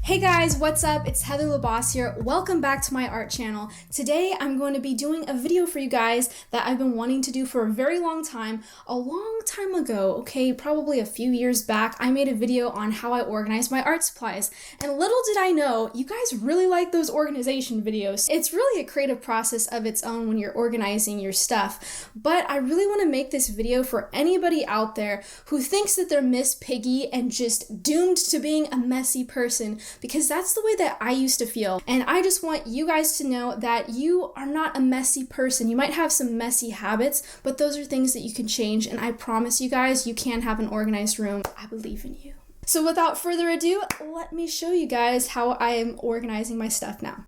Hey guys, what's up? It's Heather LaBoss here. Welcome back to my art channel. Today I'm going to be doing a video for you guys that I've been wanting to do for a very long time. A long time ago, okay, probably a few years back, I made a video on how I organize my art supplies. And little did I know, you guys really like those organization videos. It's really a creative process of its own when you're organizing your stuff. But I really want to make this video for anybody out there who thinks that they're Miss Piggy and just doomed to being a messy person, because that's the way that I used to feel. And I just want you guys to know that you are not a messy person. You might have some messy habits, but those are things that you can change, and I promise you guys, you can have an organized room. I believe in you. So without further ado, let me show you guys how I am organizing my stuff now.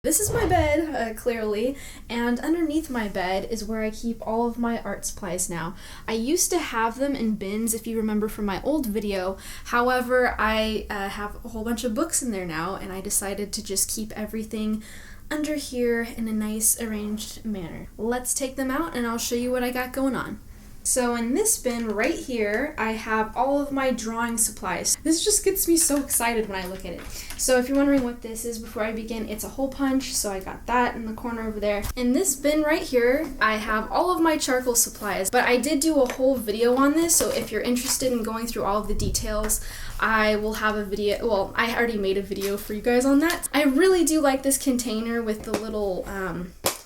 This is my bed, clearly, and underneath my bed is where I keep all of my art supplies now. I used to have them in bins, if you remember from my old video. However, I have a whole bunch of books in there now, and I decided to just keep everything under here in a nice arranged manner. Let's take them out and I'll show you what I got going on. So in this bin right here, I have all of my drawing supplies. This just gets me so excited when I look at it. So if you're wondering what this is before I begin, it's a hole punch, so I got that in the corner over there. In this bin right here, I have all of my charcoal supplies, but I did do a whole video on this, so if you're interested in going through all of the details, I will have a video, well, I already made a video for you guys on that. I really do like this container with the little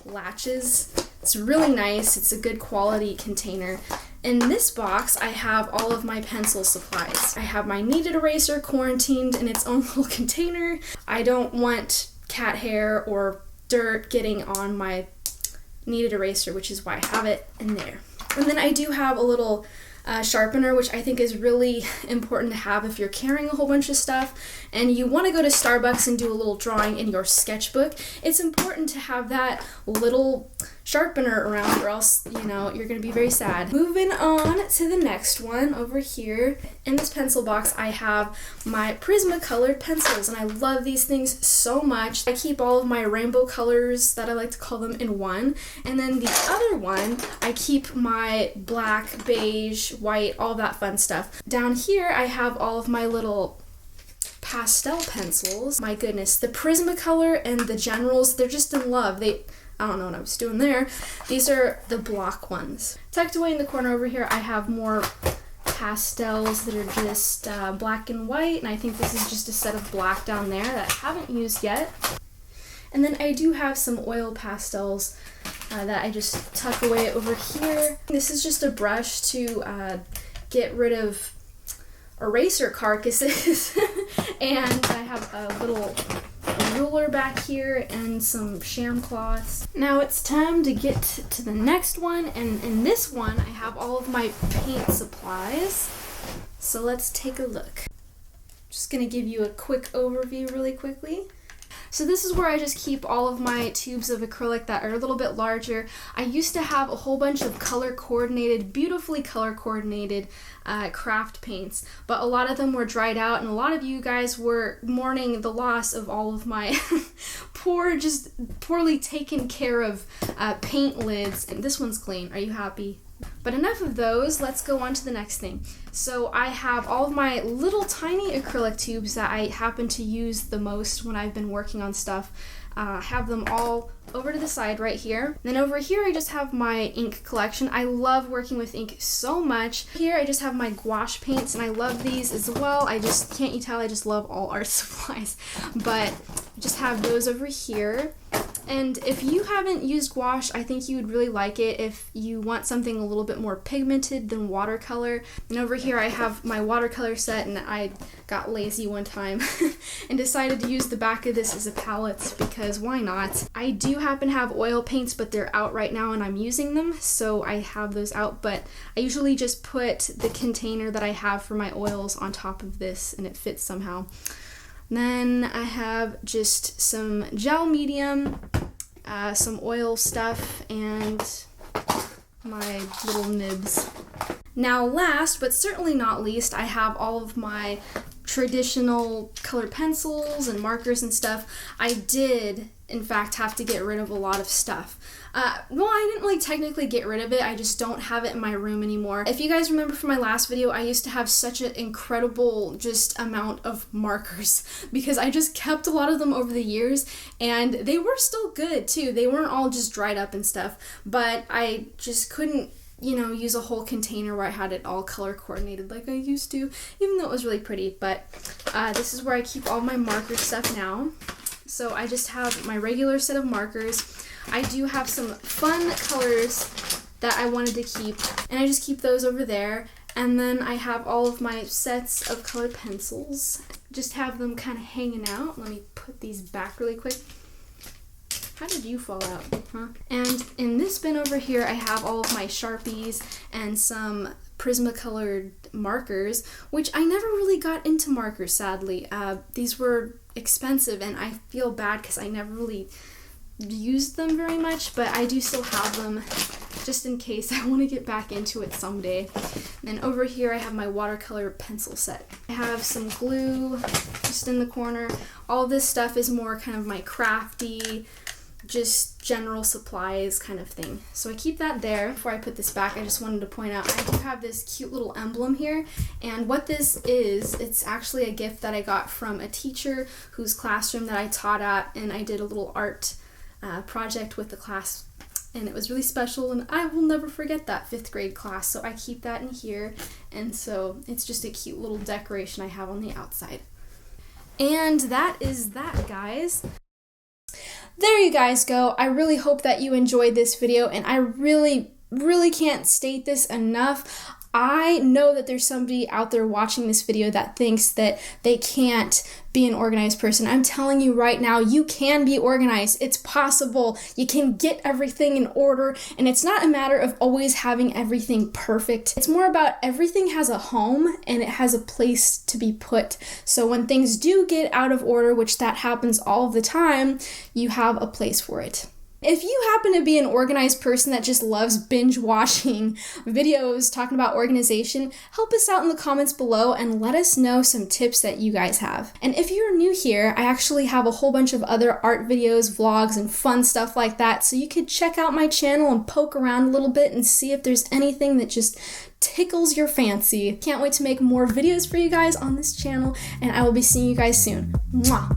latches. It's really nice. It's a good quality container. In this box, I have all of my pencil supplies. I have my kneaded eraser quarantined in its own little container. I don't want cat hair or dirt getting on my kneaded eraser, which is why I have it in there. And then I do have a little sharpener, which I think is really important to have if you're carrying a whole bunch of stuff and you want to go to Starbucks and do a little drawing in your sketchbook. It's important to have that little sharpener around, or else, you know, you're going to be very sad. Moving on to the next one over here. In this pencil box, I have my Prismacolor pencils, and I love these things so much. I keep all of my rainbow colors, that I like to call them, in one. And then the other one, I keep my black, beige, white, all that fun stuff. Down here, I have all of my little pastel pencils. My goodness, the Prismacolor and the Generals, they're just in love. I don't know what I was doing there. These are the block ones. Tucked away in the corner over here, I have more pastels that are just black and white, and I think this is just a set of black down there that I haven't used yet. And then I do have some oil pastels that I just tuck away over here. This is just a brush to get rid of eraser carcasses. And I have a little ruler back here and some sham cloths. Now it's time to get to the next one, and in this one I have all of my paint supplies. So let's take a look. Just gonna give you a quick overview really quickly. So this is where I just keep all of my tubes of acrylic that are a little bit larger. I used to have a whole bunch of color-coordinated, beautifully color-coordinated craft paints, but a lot of them were dried out, and a lot of you guys were mourning the loss of all of my poorly taken care of paint lids. And this one's clean. Are you happy? But enough of those, let's go on to the next thing. So I have all of my little tiny acrylic tubes that I happen to use the most when I've been working on stuff. Have them all over to the side right here. Then over here I just have my ink collection. I love working with ink so much. Here I just have my gouache paints, and I love these as well. Can't you tell I just love all art supplies? But just have those over here. And if you haven't used gouache, I think you would really like it if you want something a little bit more pigmented than watercolor. And over here I have my watercolor set, and I got lazy one time and decided to use the back of this as a palette, because why not? I do happen to have oil paints, but they're out right now and I'm using them, so I have those out. But I usually just put the container that I have for my oils on top of this, and it fits somehow. Then I have just some gel medium, some oil stuff, and my little nibs. Now last, but certainly not least, I have all of my traditional colored pencils and markers and stuff. I did in fact, have to get rid of a lot of stuff. Well, I didn't really technically get rid of it, I just don't have it in my room anymore. If you guys remember from my last video, I used to have such an incredible just amount of markers because I just kept a lot of them over the years, and they were still good too. They weren't all just dried up and stuff, but I just couldn't, you know, use a whole container where I had it all color coordinated like I used to, even though it was really pretty. But this is where I keep all my marker stuff now. So I just have my regular set of markers. I do have some fun colors that I wanted to keep, and I just keep those over there. And then I have all of my sets of colored pencils. Just have them kind of hanging out. Let me put these back really quick. How did you fall out, huh? And in this bin over here, I have all of my Sharpies and some Prismacolor markers, which I never really got into markers, sadly. These were expensive, and I feel bad because I never really used them very much, but I do still have them just in case I want to get back into it someday. And then over here, I have my watercolor pencil set. I have some glue just in the corner. All this stuff is more kind of my crafty, just general supplies kind of thing. So I keep that there. Before I put this back, I just wanted to point out I do have this cute little emblem here, and what this is, it's actually a gift that I got from a teacher whose classroom that I taught at, and I did a little art project with the class, and it was really special, and I will never forget that 5th grade class, so I keep that in here, and so it's just a cute little decoration I have on the outside. And that is that, guys. There you guys go. I really hope that you enjoyed this video, and I really can't state this enough. I know that there's somebody out there watching this video that thinks that they can't be an organized person. I'm telling you right now, you can be organized. It's possible. You can get everything in order, and it's not a matter of always having everything perfect. It's more about everything has a home and it has a place to be put. So when things do get out of order, which that happens all of the time, you have a place for it. If you happen to be an organized person that just loves binge watching videos talking about organization, help us out in the comments below and let us know some tips that you guys have. And if you're new here, I actually have a whole bunch of other art videos, vlogs, and fun stuff like that, so you could check out my channel and poke around a little bit and see if there's anything that just tickles your fancy. Can't wait to make more videos for you guys on this channel, and I will be seeing you guys soon. Mwah!